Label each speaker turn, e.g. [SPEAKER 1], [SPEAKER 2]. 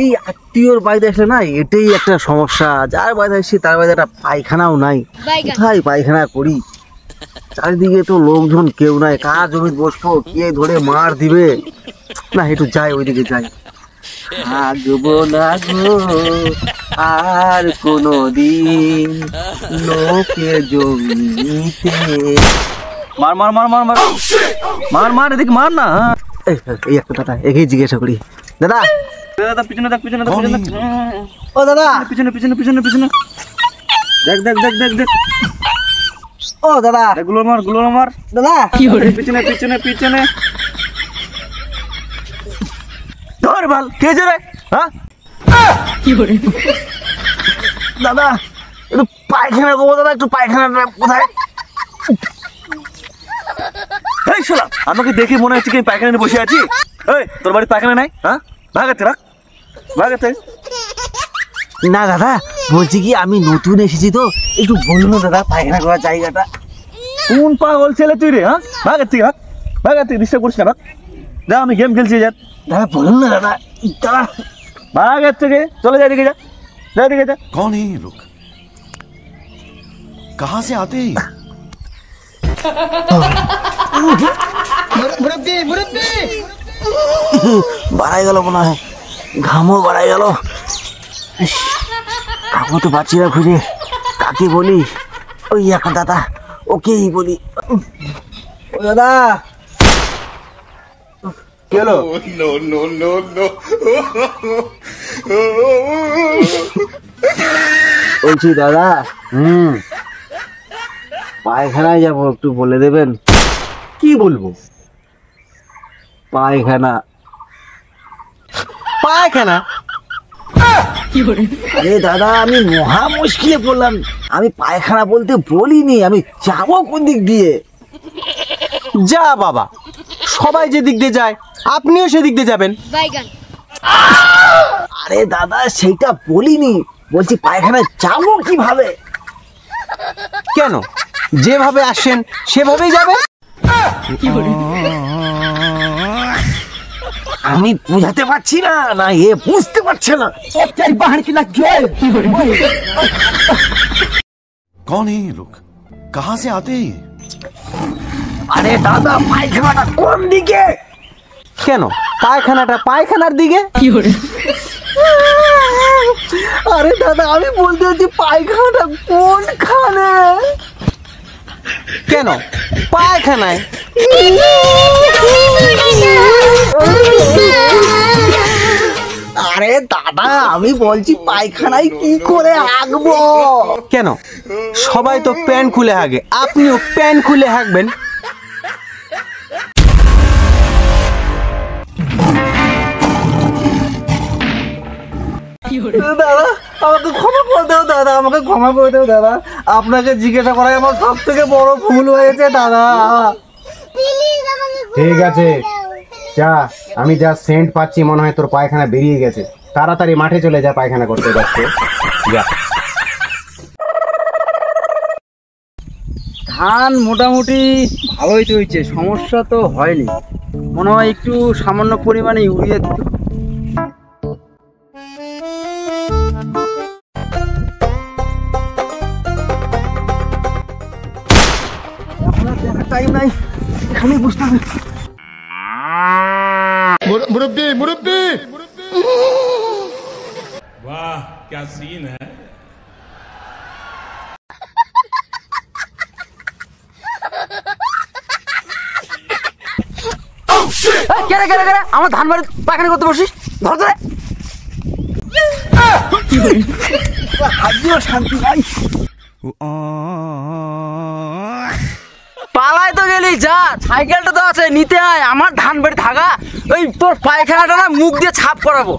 [SPEAKER 1] এই আত্মীয়র বাড়িতে আসলে না এটাই একটা সমস্যা, যার বাড়িতে আসছি তার বাড়িতে একটা পায়খানাও নাই, কোথায় পায়খানা করি? চারিদিকে তো লোকজন কেউ নাই, কার জমি বসবো, কে ধরে মার দিবে? না একটু যাই, ওইদিকে যাই। থাকবো না গো আর কোনদিন লোকের জমিতে। মার মার মার মার মার মার মার, এদিকে মার না। এই একটা দাদা, এগিয়ে জিজ্ঞাসা করি। দাদা দাদা পিছনে দেখ, পিছনে দেখ, পিছনে। ও দাদা পিছনে পিছনে পিছনে পিছনে দেখ দেখ দেখ দেখ দেখ। ও দাদা গুলো মার, গুলো মার দাদা। কি হলো? পিছনে পিছনে পিছনে ধর ভাল। কে রে? হ্যাঁ কি হলো দাদা? একটু পায়খানা করবো দাদা, একটু পায়খানাটা কোথায়? এই শোনা, আমাকে দেখে মনে হচ্ছে কি পায়খানা নিয়ে বসে আছি। এই তোর বাড়ির পায়খানা নাই? হ্যাঁ ভাগাতে রাখ, ভাগাতে। না দাদা বলছি কি আমি নতুন এসেছি তো, একটু বলুন না দাদা পায়খানা করার জায়গাটা। কোন পাগল ছেলে তুই রে? হ্যাঁ ভাগার থেকে, ভাগ ভাগার থেকে, ডিস্টার্ব করিস না, ভাগ যা, আমি গেম খেলছি। যা দাদা বলুন না দাদা, দাদা ভাগার থেকে চলে যা, এদিকে যা, যা এদিকে যা।
[SPEAKER 2] कौन है ये लोग? कहाँ से आते हैं?
[SPEAKER 1] বাড়াই গেল মনে হয়, ঘামও বাড়াই গেল। কাকু তো পাচ্ছি না খুঁজে, কাকে বলি? ওই এখন দাদা, ওকেই বলি। ও দাদা কি হলো? বলছি দাদা পায়খানায় যাবো, একটু বলে দেবেন। কি বলবো? পায়খানা। পায়খানা? আরে দাদা আমি মহা মুশকিলে পড়লাম, আমি পায়খানা বলতে বলিনি, আমি যাবো কোন দিক দিয়ে?
[SPEAKER 3] যা বাবা, সবাই যে দিক দিয়ে যায় আপনিও সেদিক দিয়ে যাবেন।
[SPEAKER 1] আরে দাদা সেইটা বলিনি, বলছি পায়খানা যাবো কিভাবে?
[SPEAKER 3] কেন, যেভাবে আসেন সেভাবেই যাবেন।
[SPEAKER 1] আমি বুঝাতে পারছি না, না এ বুঝতে পারছে না।
[SPEAKER 2] कौन है ये लोग? कहाँ से आते हैं?
[SPEAKER 1] আরে দাদা পায়খানাটা কোন দিকে?
[SPEAKER 3] কেন, পায়খানাটা পায়খানার দিকে।
[SPEAKER 1] আরে দাদা আমি বলতে চাচ্ছি পায়খানাটা কোনখানে?
[SPEAKER 3] কেন, পায়খানায়।
[SPEAKER 1] আরে দাদা আমি বলছি পায়খানায় কি করে হাগবো?
[SPEAKER 3] কেন, সবাই তো প্যান্ট খুলে হাগে, আপনিও প্যান্ট খুলে হাগবেন।
[SPEAKER 1] দাদা আমাকে ক্ষমা করে দাও দাদা, আমাকে ক্ষমা করে দাও দাদা, আপনাকে জিজ্ঞাসা করাই আমার সব থেকে বড় ভুল হয়েছে দাদা।
[SPEAKER 4] ঠিক আছে যা, আমি যা সেন্ট পাচ্ছি মনে হয় তোর পায়খানা বেরিয়ে গেছে, তাড়াতাড়ি মাঠে চলে যা, পায়খানা করতে যাচ্ছে যা।
[SPEAKER 1] ধান মোটামুটি ভালোই তো হয়েছে, সমস্যা তো হয়নি, মনে হয় একটু সামান্য পরিমাণে ইউরিয়া দিত। টাইম নাই, এখানেই বসতে হবে।
[SPEAKER 2] मुरब्बी मुरब्बी
[SPEAKER 5] वाह क्या सीन है।
[SPEAKER 1] কেরে কেরে কেরে আমার ধান বাড়ি পায়খানা করতে বসিস, ধর ধরে। শান্তি নাই, পালায় তো গেলি, যা সাইকেলটা তো আছে নিতে আয়, আমার ধান বাড়ি থাকা। ওই তোর পায়খানাটা না মুখ দিয়ে ছাপ করাবো।